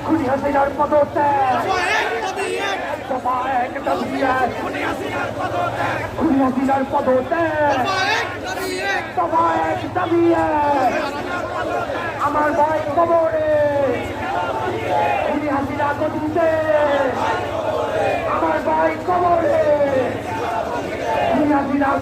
খুনি হাসিনার পদত্যাগ, খুনি হাসিনার পদত্যাগ, আমার ভাই কবরে, খুনি হাসিনা গতিতে, আমার ভাই কবরে, খুনি হাসিনা